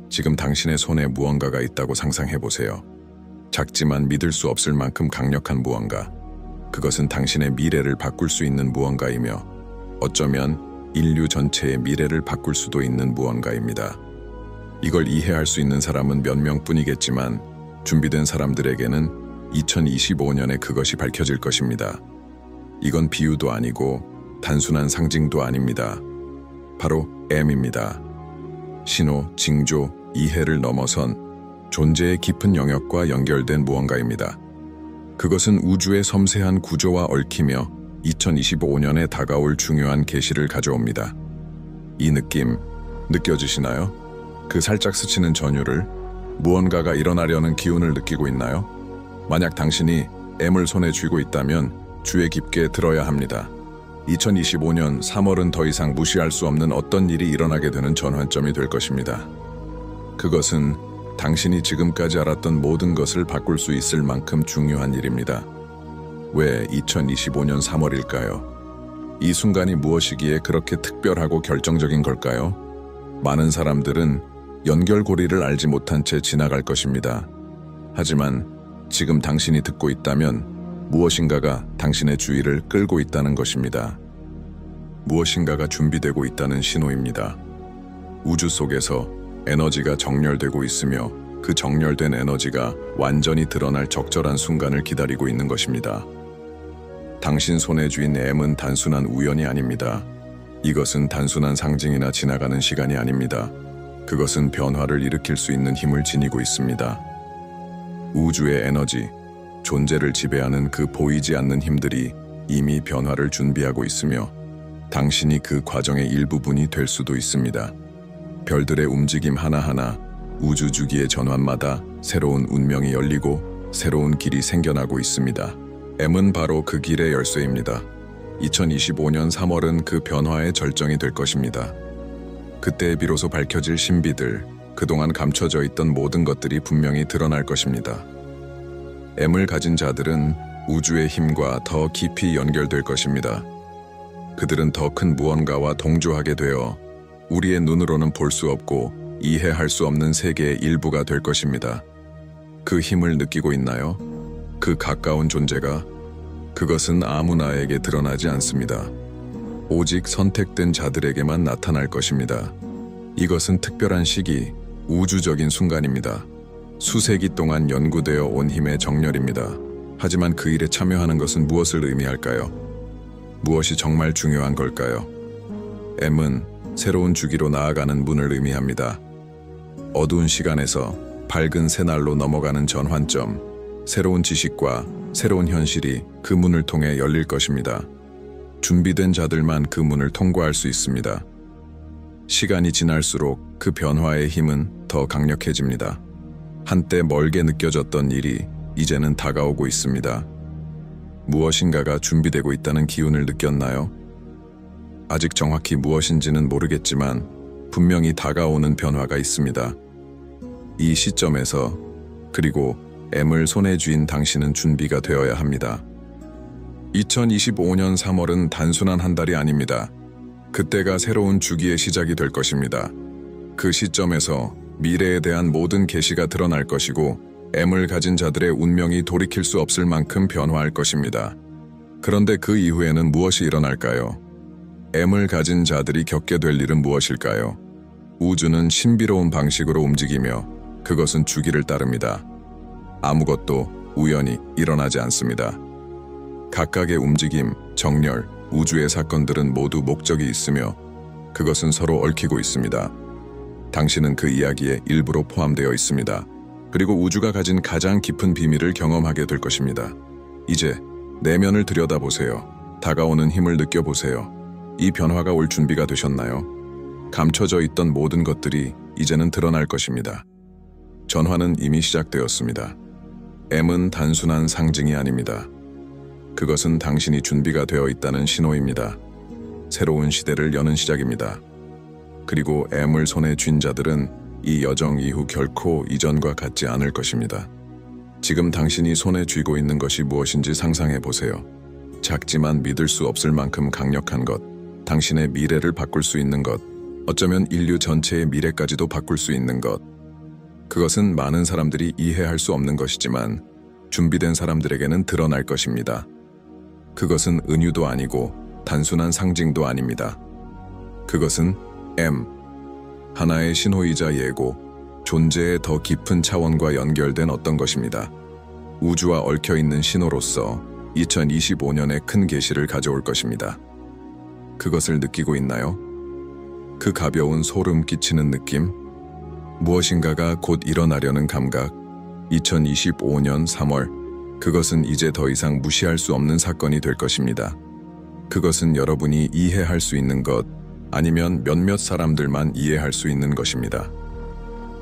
지금 당신의 손에 무언가가 있다고 상상해보세요. 작지만 믿을 수 없을 만큼 강력한 무언가. 그것은 당신의 미래를 바꿀 수 있는 무언가이며 어쩌면 인류 전체의 미래를 바꿀 수도 있는 무언가입니다. 이걸 이해할 수 있는 사람은 몇 명뿐이겠지만 준비된 사람들에게는 2025년에 그것이 밝혀질 것입니다. 이건 비유도 아니고 단순한 상징도 아닙니다. 바로 M입니다. 신호, 징조, 이해를 넘어선 존재의 깊은 영역과 연결된 무언가입니다. 그것은 우주의 섬세한 구조와 얽히며 2025년에 다가올 중요한 계시를 가져옵니다. 이 느낌 느껴지시나요? 그 살짝 스치는 전율을, 무언가가 일어나려는 기운을 느끼고 있나요? 만약 당신이 M을 손에 쥐고 있다면 주의 깊게 들어야 합니다. 2025년 3월은 더 이상 무시할 수 없는 어떤 일이 일어나게 되는 전환점이 될 것입니다. 그것은 당신이 지금까지 알았던 모든 것을 바꿀 수 있을 만큼 중요한 일입니다. 왜 2025년 3월일까요? 이 순간이 무엇이기에 그렇게 특별하고 결정적인 걸까요? 많은 사람들은 연결고리를 알지 못한 채 지나갈 것입니다. 하지만 지금 당신이 듣고 있다면 무엇인가가 당신의 주의를 끌고 있다는 것입니다. 무엇인가가 준비되고 있다는 신호입니다. 우주 속에서 에너지가 정렬되고 있으며 그 정렬된 에너지가 완전히 드러날 적절한 순간을 기다리고 있는 것입니다. 당신 손에 쥔 M은 단순한 우연이 아닙니다. 이것은 단순한 상징이나 지나가는 시간이 아닙니다. 그것은 변화를 일으킬 수 있는 힘을 지니고 있습니다. 우주의 에너지, 존재를 지배하는 그 보이지 않는 힘들이 이미 변화를 준비하고 있으며 당신이 그 과정의 일부분이 될 수도 있습니다. 별들의 움직임 하나하나, 우주 주기의 전환마다 새로운 운명이 열리고 새로운 길이 생겨나고 있습니다. M은 바로 그 길의 열쇠입니다. 2025년 3월은 그 변화의 절정이 될 것입니다. 그때 비로소 밝혀질 신비들, 그동안 감춰져 있던 모든 것들이 분명히 드러날 것입니다. M을 가진 자들은 우주의 힘과 더 깊이 연결될 것입니다. 그들은 더 큰 무언가와 동조하게 되어 우리의 눈으로는 볼 수 없고 이해할 수 없는 세계의 일부가 될 것입니다. 그 힘을 느끼고 있나요? 그 가까운 존재가, 그것은 아무나에게 드러나지 않습니다. 오직 선택된 자들에게만 나타날 것입니다. 이것은 특별한 시기, 우주적인 순간입니다. 수세기 동안 연구되어 온 힘의 정렬입니다. 하지만 그 일에 참여하는 것은 무엇을 의미할까요? 무엇이 정말 중요한 걸까요? M은 새로운 주기로 나아가는 문을 의미합니다. 어두운 시간에서 밝은 새날로 넘어가는 전환점, 새로운 지식과 새로운 현실이 그 문을 통해 열릴 것입니다. 준비된 자들만 그 문을 통과할 수 있습니다. 시간이 지날수록 그 변화의 힘은 더 강력해집니다. 한때 멀게 느껴졌던 일이 이제는 다가오고 있습니다. 무엇인가가 준비되고 있다는 기운을 느꼈나요? 아직 정확히 무엇인지는 모르겠지만 분명히 다가오는 변화가 있습니다. 이 시점에서, 그리고 M을 손에 쥔 당신은 준비가 되어야 합니다. 2025년 3월은 단순한 한 달이 아닙니다. 그때가 새로운 주기의 시작이 될 것입니다. 그 시점에서 미래에 대한 모든 계시가 드러날 것이고 M을 가진 자들의 운명이 돌이킬 수 없을 만큼 변화할 것입니다. 그런데 그 이후에는 무엇이 일어날까요? M을 가진 자들이 겪게 될 일은 무엇일까요? 우주는 신비로운 방식으로 움직이며 그것은 주기를 따릅니다. 아무것도 우연히 일어나지 않습니다. 각각의 움직임, 정렬, 우주의 사건들은 모두 목적이 있으며 그것은 서로 얽히고 있습니다. 당신은 그 이야기의 일부로 포함되어 있습니다. 그리고 우주가 가진 가장 깊은 비밀을 경험하게 될 것입니다. 이제 내면을 들여다보세요. 다가오는 힘을 느껴보세요. 이 변화가 올 준비가 되셨나요? 감춰져 있던 모든 것들이 이제는 드러날 것입니다. 전환은 이미 시작되었습니다. M은 단순한 상징이 아닙니다. 그것은 당신이 준비가 되어 있다는 신호입니다. 새로운 시대를 여는 시작입니다. 그리고 M을 손에 쥔 자들은 이 여정 이후 결코 이전과 같지 않을 것입니다. 지금 당신이 손에 쥐고 있는 것이 무엇인지 상상해 보세요. 작지만 믿을 수 없을 만큼 강력한 것, 당신의 미래를 바꿀 수 있는 것, 어쩌면 인류 전체의 미래까지도 바꿀 수 있는 것. 그것은 많은 사람들이 이해할 수 없는 것이지만 준비된 사람들에게는 드러날 것입니다. 그것은 은유도 아니고 단순한 상징도 아닙니다. 그것은 M, 하나의 신호이자 예고, 존재의 더 깊은 차원과 연결된 어떤 것입니다. 우주와 얽혀있는 신호로서 2025년에 큰 계시를 가져올 것입니다. 그것을 느끼고 있나요? 그 가벼운 소름 끼치는 느낌? 무엇인가가 곧 일어나려는 감각. 2025년 3월, 그것은 이제 더 이상 무시할 수 없는 사건이 될 것입니다. 그것은 여러분이 이해할 수 있는 것, 아니면 몇몇 사람들만 이해할 수 있는 것입니다.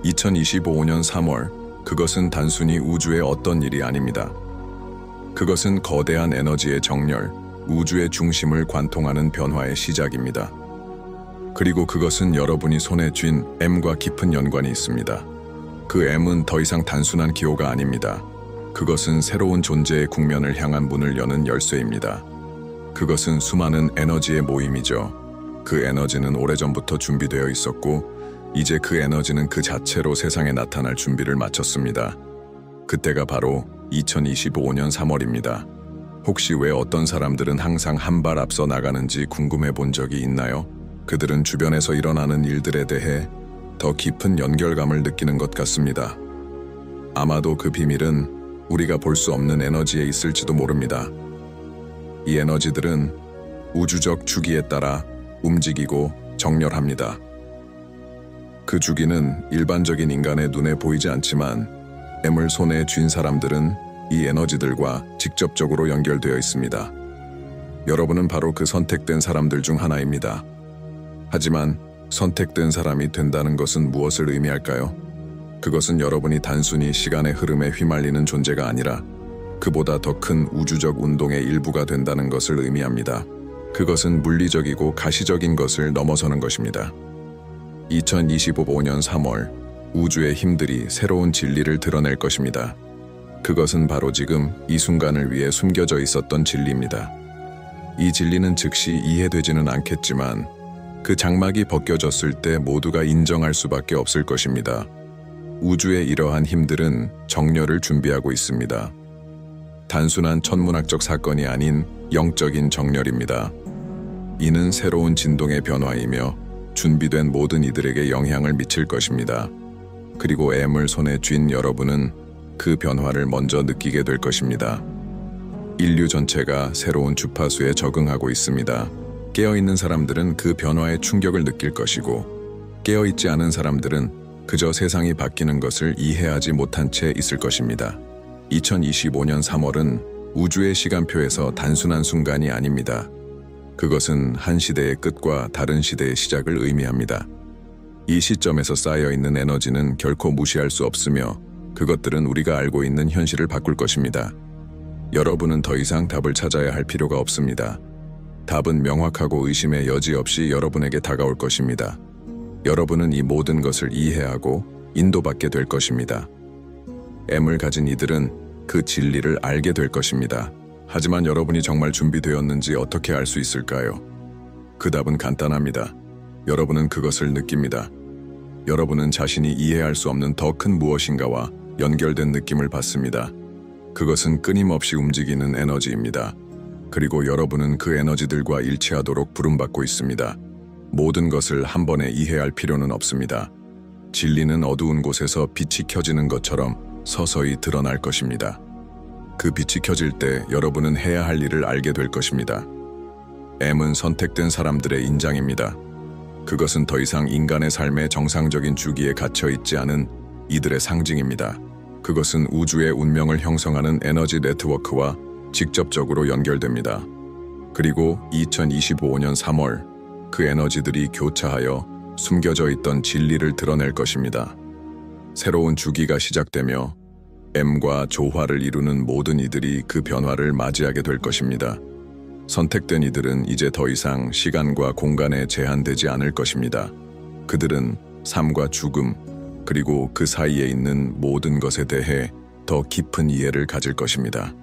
2025년 3월, 그것은 단순히 우주의 어떤 일이 아닙니다. 그것은 거대한 에너지의 정렬, 우주의 중심을 관통하는 변화의 시작입니다. 그리고 그것은 여러분이 손에 쥔 M과 깊은 연관이 있습니다. 그 M은 더 이상 단순한 기호가 아닙니다. 그것은 새로운 존재의 국면을 향한 문을 여는 열쇠입니다. 그것은 수많은 에너지의 모임이죠. 그 에너지는 오래전부터 준비되어 있었고, 이제 그 에너지는 그 자체로 세상에 나타날 준비를 마쳤습니다. 그때가 바로 2025년 3월입니다. 혹시 왜 어떤 사람들은 항상 한 발 앞서 나가는지 궁금해 본 적이 있나요? 그들은 주변에서 일어나는 일들에 대해 더 깊은 연결감을 느끼는 것 같습니다. 아마도 그 비밀은 우리가 볼 수 없는 에너지에 있을지도 모릅니다. 이 에너지들은 우주적 주기에 따라 움직이고 정렬합니다. 그 주기는 일반적인 인간의 눈에 보이지 않지만 M을 손에 쥔 사람들은 이 에너지들과 직접적으로 연결되어 있습니다. 여러분은 바로 그 선택된 사람들 중 하나입니다. 하지만 선택된 사람이 된다는 것은 무엇을 의미할까요? 그것은 여러분이 단순히 시간의 흐름에 휘말리는 존재가 아니라 그보다 더 큰 우주적 운동의 일부가 된다는 것을 의미합니다. 그것은 물리적이고 가시적인 것을 넘어서는 것입니다. 2025년 3월, 우주의 힘들이 새로운 진리를 드러낼 것입니다. 그것은 바로 지금 이 순간을 위해 숨겨져 있었던 진리입니다. 이 진리는 즉시 이해되지는 않겠지만 그 장막이 벗겨졌을 때 모두가 인정할 수밖에 없을 것입니다. 우주의 이러한 힘들은 정렬을 준비하고 있습니다. 단순한 천문학적 사건이 아닌 영적인 정렬입니다. 이는 새로운 진동의 변화이며 준비된 모든 이들에게 영향을 미칠 것입니다. 그리고 M을 손에 쥔 여러분은 그 변화를 먼저 느끼게 될 것입니다. 인류 전체가 새로운 주파수에 적응하고 있습니다. 깨어있는 사람들은 그 변화의 충격을 느낄 것이고, 깨어있지 않은 사람들은 그저 세상이 바뀌는 것을 이해하지 못한 채 있을 것입니다. 2025년 3월은 우주의 시간표에서 단순한 순간이 아닙니다. 그것은 한 시대의 끝과 다른 시대의 시작을 의미합니다. 이 시점에서 쌓여있는 에너지는 결코 무시할 수 없으며 그것들은 우리가 알고 있는 현실을 바꿀 것입니다. 여러분은 더 이상 답을 찾아야 할 필요가 없습니다. 답은 명확하고 의심의 여지 없이 여러분에게 다가올 것입니다. 여러분은 이 모든 것을 이해하고 인도받게 될 것입니다. M을 가진 이들은 그 진리를 알게 될 것입니다. 하지만 여러분이 정말 준비되었는지 어떻게 알 수 있을까요? 그 답은 간단합니다. 여러분은 그것을 느낍니다. 여러분은 자신이 이해할 수 없는 더 큰 무엇인가와 연결된 느낌을 받습니다. 그것은 끊임없이 움직이는 에너지입니다. 그리고 여러분은 그 에너지들과 일치하도록 부름받고 있습니다. 모든 것을 한 번에 이해할 필요는 없습니다. 진리는 어두운 곳에서 빛이 켜지는 것처럼 서서히 드러날 것입니다. 그 빛이 켜질 때 여러분은 해야 할 일을 알게 될 것입니다. M은 선택된 사람들의 인장입니다. 그것은 더 이상 인간의 삶의 정상적인 주기에 갇혀 있지 않은 이들의 상징입니다. 그것은 우주의 운명을 형성하는 에너지 네트워크와 직접적으로 연결됩니다. 그리고 2025년 3월, 그 에너지들이 교차하여 숨겨져 있던 진리를 드러낼 것입니다. 새로운 주기가 시작되며 M과 조화를 이루는 모든 이들이 그 변화를 맞이하게 될 것입니다. 선택된 이들은 이제 더 이상 시간과 공간에 제한되지 않을 것입니다. 그들은 삶과 죽음, 그리고 그 사이에 있는 모든 것에 대해 더 깊은 이해를 가질 것입니다.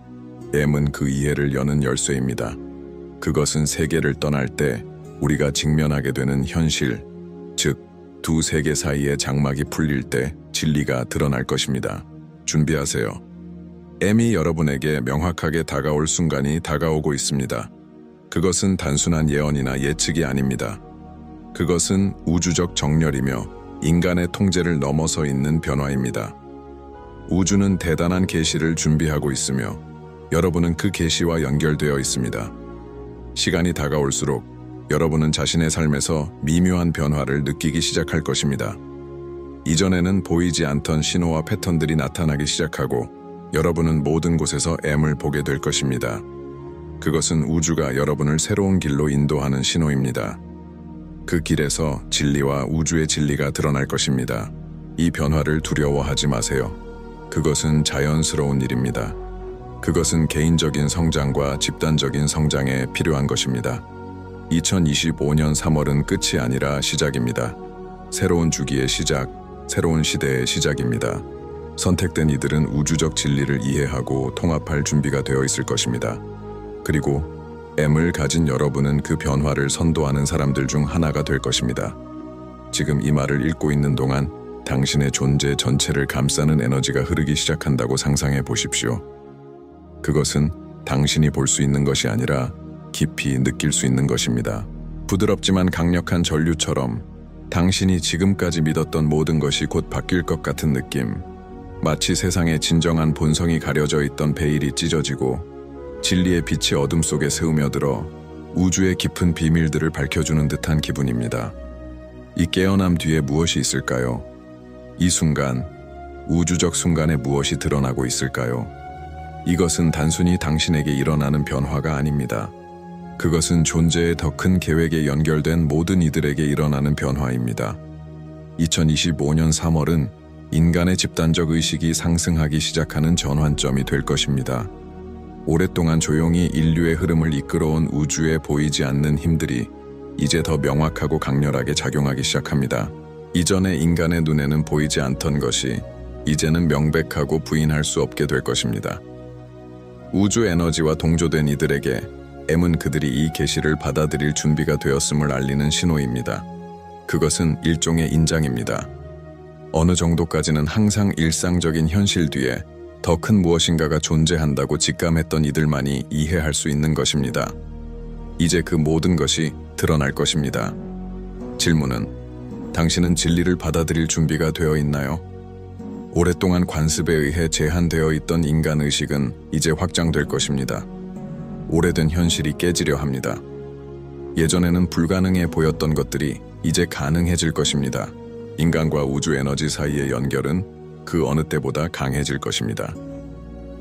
M은 그 이해를 여는 열쇠입니다. 그것은 세계를 떠날 때 우리가 직면하게 되는 현실, 즉, 두 세계 사이의 장막이 풀릴 때 진리가 드러날 것입니다. 준비하세요. M이 여러분에게 명확하게 다가올 순간이 다가오고 있습니다. 그것은 단순한 예언이나 예측이 아닙니다. 그것은 우주적 정렬이며 인간의 통제를 넘어서 있는 변화입니다. 우주는 대단한 계시를 준비하고 있으며 여러분은 그 계시와 연결되어 있습니다. 시간이 다가올수록 여러분은 자신의 삶에서 미묘한 변화를 느끼기 시작할 것입니다. 이전에는 보이지 않던 신호와 패턴들이 나타나기 시작하고 여러분은 모든 곳에서 M을 보게 될 것입니다. 그것은 우주가 여러분을 새로운 길로 인도하는 신호입니다. 그 길에서 진리와 우주의 진리가 드러날 것입니다. 이 변화를 두려워하지 마세요. 그것은 자연스러운 일입니다. 그것은 개인적인 성장과 집단적인 성장에 필요한 것입니다. 2025년 3월은 끝이 아니라 시작입니다. 새로운 주기의 시작, 새로운 시대의 시작입니다. 선택된 이들은 우주적 진리를 이해하고 통합할 준비가 되어 있을 것입니다. 그리고 M을 가진 여러분은 그 변화를 선도하는 사람들 중 하나가 될 것입니다. 지금 이 말을 읽고 있는 동안 당신의 존재 전체를 감싸는 에너지가 흐르기 시작한다고 상상해 보십시오. 그것은 당신이 볼 수 있는 것이 아니라 깊이 느낄 수 있는 것입니다. 부드럽지만 강력한 전류처럼 당신이 지금까지 믿었던 모든 것이 곧 바뀔 것 같은 느낌. 마치 세상의 진정한 본성이 가려져 있던 베일이 찢어지고 진리의 빛이 어둠 속에 스며들어 우주의 깊은 비밀들을 밝혀주는 듯한 기분입니다. 이 깨어남 뒤에 무엇이 있을까요? 이 순간, 우주적 순간에 무엇이 드러나고 있을까요? 이것은 단순히 당신에게 일어나는 변화가 아닙니다. 그것은 존재의 더 큰 계획에 연결된 모든 이들에게 일어나는 변화입니다. 2025년 3월은 인간의 집단적 의식이 상승하기 시작하는 전환점이 될 것입니다. 오랫동안 조용히 인류의 흐름을 이끌어온 우주에 보이지 않는 힘들이 이제 더 명확하고 강렬하게 작용하기 시작합니다. 이전에 인간의 눈에는 보이지 않던 것이 이제는 명백하고 부인할 수 없게 될 것입니다. 우주 에너지와 동조된 이들에게 M은 그들이 이 계시를 받아들일 준비가 되었음을 알리는 신호입니다. 그것은 일종의 인장입니다. 어느 정도까지는 항상 일상적인 현실 뒤에 더 큰 무엇인가가 존재한다고 직감했던 이들만이 이해할 수 있는 것입니다. 이제 그 모든 것이 드러날 것입니다. 질문은, 당신은 진리를 받아들일 준비가 되어 있나요? 오랫동안 관습에 의해 제한되어 있던 인간의식은 이제 확장될 것입니다. 오래된 현실이 깨지려 합니다. 예전에는 불가능해 보였던 것들이 이제 가능해질 것입니다. 인간과 우주 에너지 사이의 연결은 그 어느 때보다 강해질 것입니다.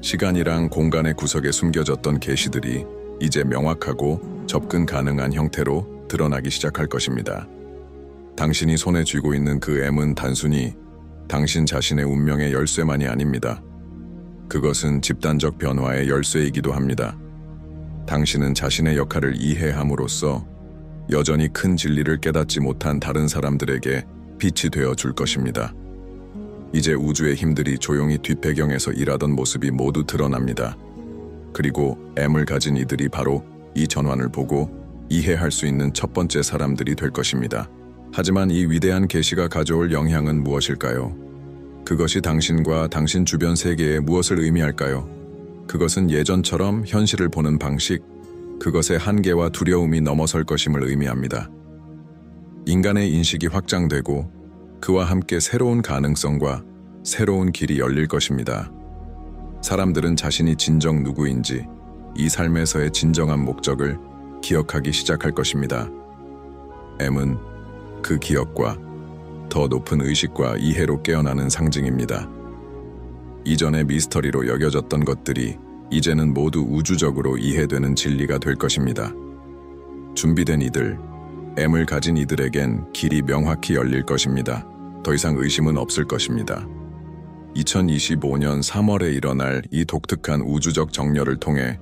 시간이랑 공간의 구석에 숨겨졌던 계시들이 이제 명확하고 접근 가능한 형태로 드러나기 시작할 것입니다. 당신이 손에 쥐고 있는 그 M은 단순히 당신 자신의 운명의 열쇠만이 아닙니다. 그것은 집단적 변화의 열쇠이기도 합니다. 당신은 자신의 역할을 이해함으로써 여전히 큰 진리를 깨닫지 못한 다른 사람들에게 빛이 되어 줄 것입니다. 이제 우주의 힘들이 조용히 뒷배경에서 일하던 모습이 모두 드러납니다. 그리고 M을 가진 이들이 바로 이 전환을 보고 이해할 수 있는 첫 번째 사람들이 될 것입니다. 하지만 이 위대한 계시가 가져올 영향은 무엇일까요? 그것이 당신과 당신 주변 세계에 무엇을 의미할까요? 그것은 예전처럼 현실을 보는 방식, 그것의 한계와 두려움이 넘어설 것임을 의미합니다. 인간의 인식이 확장되고 그와 함께 새로운 가능성과 새로운 길이 열릴 것입니다. 사람들은 자신이 진정 누구인지, 이 삶에서의 진정한 목적을 기억하기 시작할 것입니다. M은 그 기억과 더 높은 의식과 이해로 깨어나는 상징입니다. 이전에 미스터리로 여겨졌던 것들이 이제는 모두 우주적으로 이해되는 진리가 될 것입니다. 준비된 이들, M을 가진 이들에겐 길이 명확히 열릴 것입니다. 더 이상 의심은 없을 것입니다. 2025년 3월에 일어날 이 독특한 우주적 정렬을 통해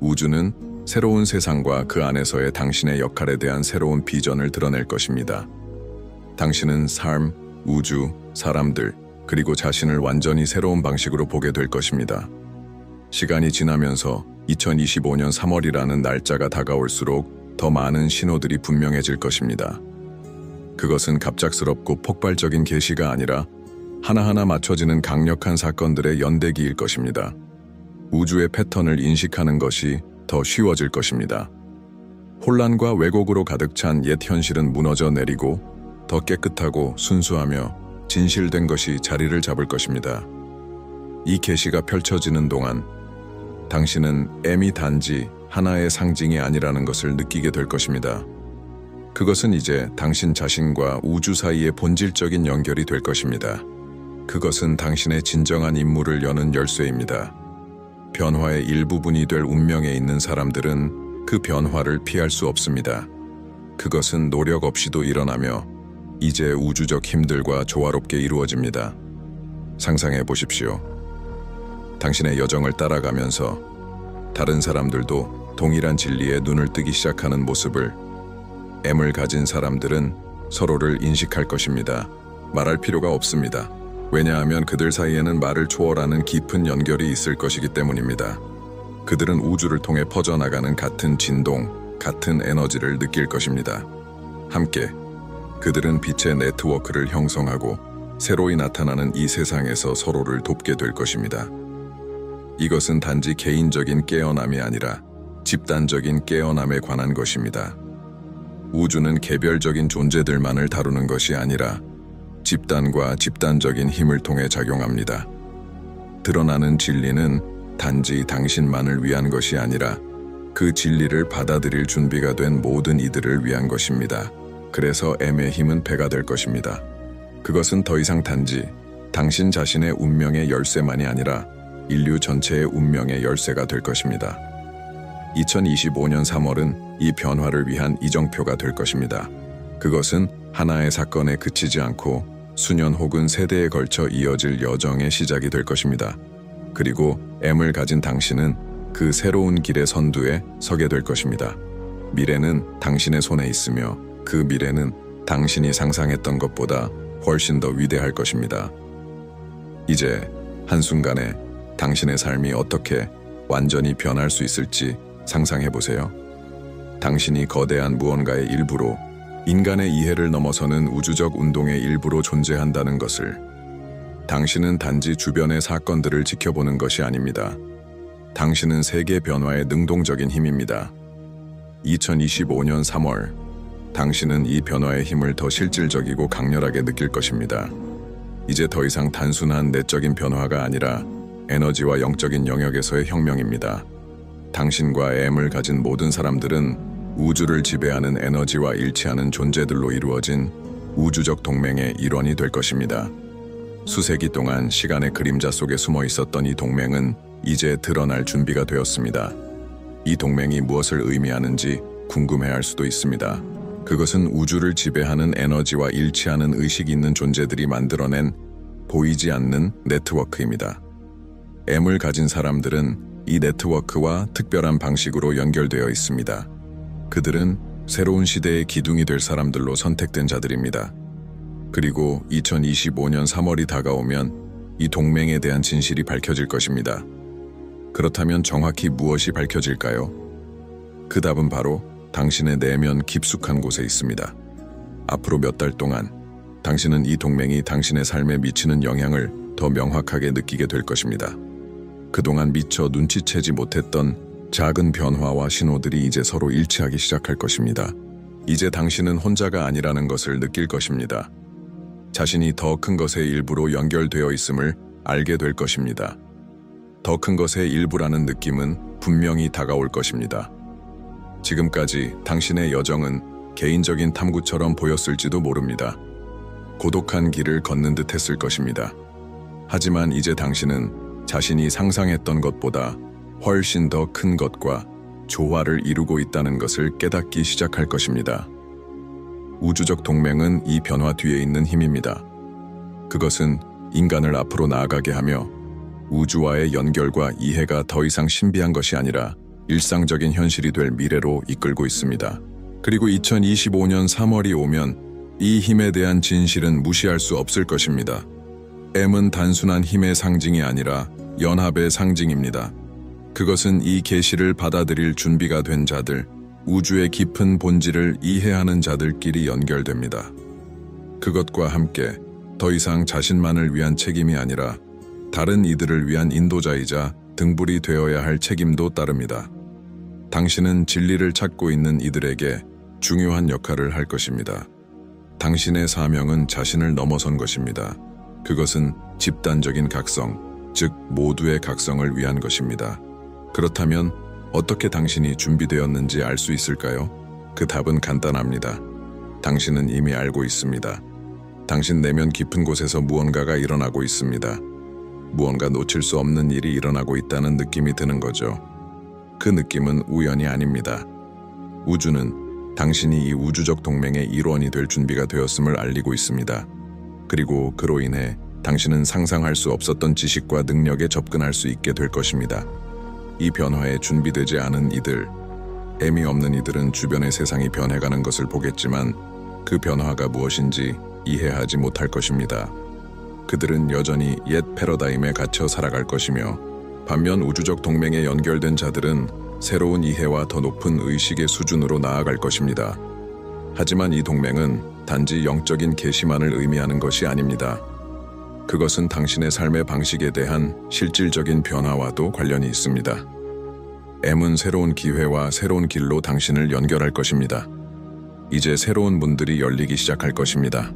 우주는 새로운 세상과 그 안에서의 당신의 역할에 대한 새로운 비전을 드러낼 것입니다. 당신은 삶, 우주, 사람들, 그리고 자신을 완전히 새로운 방식으로 보게 될 것입니다. 시간이 지나면서 2025년 3월이라는 날짜가 다가올수록 더 많은 신호들이 분명해질 것입니다. 그것은 갑작스럽고 폭발적인 계시가 아니라 하나하나 맞춰지는 강력한 사건들의 연대기일 것입니다. 우주의 패턴을 인식하는 것이 더 쉬워질 것입니다. 혼란과 왜곡으로 가득 찬 옛 현실은 무너져 내리고 더 깨끗하고 순수하며 진실된 것이 자리를 잡을 것입니다. 이 계시가 펼쳐지는 동안 당신은 M이 단지 하나의 상징이 아니라는 것을 느끼게 될 것입니다. 그것은 이제 당신 자신과 우주 사이의 본질적인 연결이 될 것입니다. 그것은 당신의 진정한 임무를 여는 열쇠입니다. 변화의 일부분이 될 운명에 있는 사람들은 그 변화를 피할 수 없습니다. 그것은 노력 없이도 일어나며 이제 우주적 힘들과 조화롭게 이루어집니다. 상상해 보십시오. 당신의 여정을 따라가면서 다른 사람들도 동일한 진리에 눈을 뜨기 시작하는 모습을 M을 가진 사람들은 서로를 인식할 것입니다. 말할 필요가 없습니다. 왜냐하면 그들 사이에는 말을 초월하는 깊은 연결이 있을 것이기 때문입니다. 그들은 우주를 통해 퍼져나가는 같은 진동, 같은 에너지를 느낄 것입니다. 함께 그들은 빛의 네트워크를 형성하고 새로이 나타나는 이 세상에서 서로를 돕게 될 것입니다. 이것은 단지 개인적인 깨어남이 아니라 집단적인 깨어남에 관한 것입니다. 우주는 개별적인 존재들만을 다루는 것이 아니라 집단과 집단적인 힘을 통해 작용합니다. 드러나는 진리는 단지 당신만을 위한 것이 아니라 그 진리를 받아들일 준비가 된 모든 이들을 위한 것입니다. 그래서 M의 힘은 배가 될 것입니다. 그것은 더 이상 단지 당신 자신의 운명의 열쇠만이 아니라 인류 전체의 운명의 열쇠가 될 것입니다. 2025년 3월은 이 변화를 위한 이정표가 될 것입니다. 그것은 하나의 사건에 그치지 않고 수년 혹은 세대에 걸쳐 이어질 여정의 시작이 될 것입니다. 그리고 M을 가진 당신은 그 새로운 길의 선두에 서게 될 것입니다. 미래는 당신의 손에 있으며 그 미래는 당신이 상상했던 것보다 훨씬 더 위대할 것입니다. 이제 한순간에 당신의 삶이 어떻게 완전히 변할 수 있을지 상상해 보세요. 당신이 거대한 무언가의 일부로, 인간의 이해를 넘어서는 우주적 운동의 일부로 존재한다는 것을. 당신은 단지 주변의 사건들을 지켜보는 것이 아닙니다. 당신은 세계 변화의 능동적인 힘입니다. 2025년 3월, 당신은 이 변화의 힘을 더 실질적이고 강렬하게 느낄 것입니다. 이제 더 이상 단순한 내적인 변화가 아니라 에너지와 영적인 영역에서의 혁명입니다. 당신과 M을 가진 모든 사람들은 우주를 지배하는 에너지와 일치하는 존재들로 이루어진 우주적 동맹의 일원이 될 것입니다. 수세기 동안 시간의 그림자 속에 숨어 있었던 이 동맹은 이제 드러날 준비가 되었습니다. 이 동맹이 무엇을 의미하는지 궁금해할 수도 있습니다. 그것은 우주를 지배하는 에너지와 일치하는 의식이 있는 존재들이 만들어낸 보이지 않는 네트워크입니다. M을 가진 사람들은 이 네트워크와 특별한 방식으로 연결되어 있습니다. 그들은 새로운 시대의 기둥이 될 사람들로 선택된 자들입니다. 그리고 2025년 3월이 다가오면 이 동맹에 대한 진실이 밝혀질 것입니다. 그렇다면 정확히 무엇이 밝혀질까요? 그 답은 바로 당신의 내면 깊숙한 곳에 있습니다. 앞으로 몇 달 동안 당신은 이 동맹이 당신의 삶에 미치는 영향을 더 명확하게 느끼게 될 것입니다. 그동안 미처 눈치채지 못했던 작은 변화와 신호들이 이제 서로 일치하기 시작할 것입니다. 이제 당신은 혼자가 아니라는 것을 느낄 것입니다. 자신이 더 큰 것의 일부로 연결되어 있음을 알게 될 것입니다. 더 큰 것의 일부라는 느낌은 분명히 다가올 것입니다. 지금까지 당신의 여정은 개인적인 탐구처럼 보였을지도 모릅니다. 고독한 길을 걷는 듯 했을 것입니다. 하지만 이제 당신은 자신이 상상했던 것보다 훨씬 더 큰 것과 조화를 이루고 있다는 것을 깨닫기 시작할 것입니다. 우주적 동맹은 이 변화 뒤에 있는 힘입니다. 그것은 인간을 앞으로 나아가게 하며 우주와의 연결과 이해가 더 이상 신비한 것이 아니라 일상적인 현실이 될 미래로 이끌고 있습니다. 그리고 2025년 3월이 오면 이 힘에 대한 진실은 무시할 수 없을 것입니다. M은 단순한 힘의 상징이 아니라 연합의 상징입니다. 그것은 이 계시를 받아들일 준비가 된 자들, 우주의 깊은 본질을 이해하는 자들끼리 연결됩니다. 그것과 함께 더 이상 자신만을 위한 책임이 아니라 다른 이들을 위한 인도자이자 등불이 되어야 할 책임도 따릅니다. 당신은 진리를 찾고 있는 이들에게 중요한 역할을 할 것입니다. 당신의 사명은 자신을 넘어선 것입니다. 그것은 집단적인 각성, 즉 모두의 각성을 위한 것입니다. 그렇다면 어떻게 당신이 준비되었는지 알 수 있을까요? 그 답은 간단합니다. 당신은 이미 알고 있습니다. 당신 내면 깊은 곳에서 무언가가 일어나고 있습니다. 무언가 놓칠 수 없는 일이 일어나고 있다는 느낌이 드는 거죠. 그 느낌은 우연이 아닙니다. 우주는 당신이 이 우주적 동맹의 일원이 될 준비가 되었음을 알리고 있습니다. 그리고 그로 인해 당신은 상상할 수 없었던 지식과 능력에 접근할 수 있게 될 것입니다. 이 변화에 준비되지 않은 이들, 애미 없는 이들은 주변의 세상이 변해가는 것을 보겠지만 그 변화가 무엇인지 이해하지 못할 것입니다. 그들은 여전히 옛 패러다임에 갇혀 살아갈 것이며 반면 우주적 동맹에 연결된 자들은 새로운 이해와 더 높은 의식의 수준으로 나아갈 것입니다. 하지만 이 동맹은 단지 영적인 계시만을 의미하는 것이 아닙니다. 그것은 당신의 삶의 방식에 대한 실질적인 변화와도 관련이 있습니다. M은 새로운 기회와 새로운 길로 당신을 연결할 것입니다. 이제 새로운 문들이 열리기 시작할 것입니다.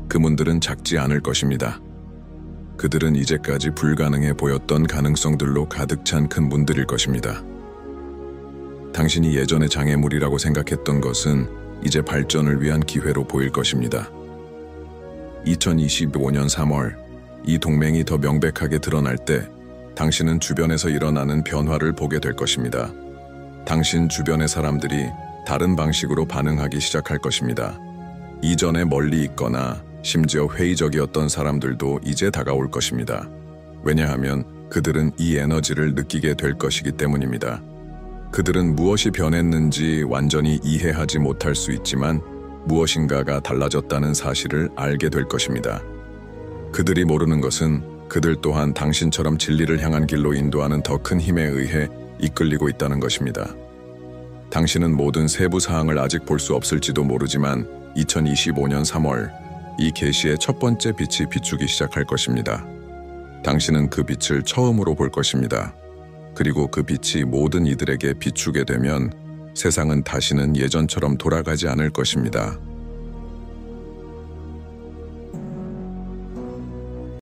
그 문들은 작지 않을 것입니다. 그들은 이제까지 불가능해 보였던 가능성들로 가득 찬 큰 문들일 것입니다. 당신이 예전에 장애물이라고 생각했던 것은 이제 발전을 위한 기회로 보일 것입니다. 2025년 3월, 이 동맹이 더 명백하게 드러날 때 당신은 주변에서 일어나는 변화를 보게 될 것입니다. 당신 주변의 사람들이 다른 방식으로 반응하기 시작할 것입니다. 이전에 멀리 있거나 심지어 회의적이었던 사람들도 이제 다가올 것입니다. 왜냐하면 그들은 이 에너지를 느끼게 될 것이기 때문입니다. 그들은 무엇이 변했는지 완전히 이해하지 못할 수 있지만 무엇인가가 달라졌다는 사실을 알게 될 것입니다. 그들이 모르는 것은 그들 또한 당신처럼 진리를 향한 길로 인도하는 더 큰 힘에 의해 이끌리고 있다는 것입니다. 당신은 모든 세부 사항을 아직 볼 수 없을지도 모르지만 2025년 3월 이 계시의 첫 번째 빛이 비추기 시작할 것입니다. 당신은 그 빛을 처음으로 볼 것입니다. 그리고 그 빛이 모든 이들에게 비추게 되면 세상은 다시는 예전처럼 돌아가지 않을 것입니다.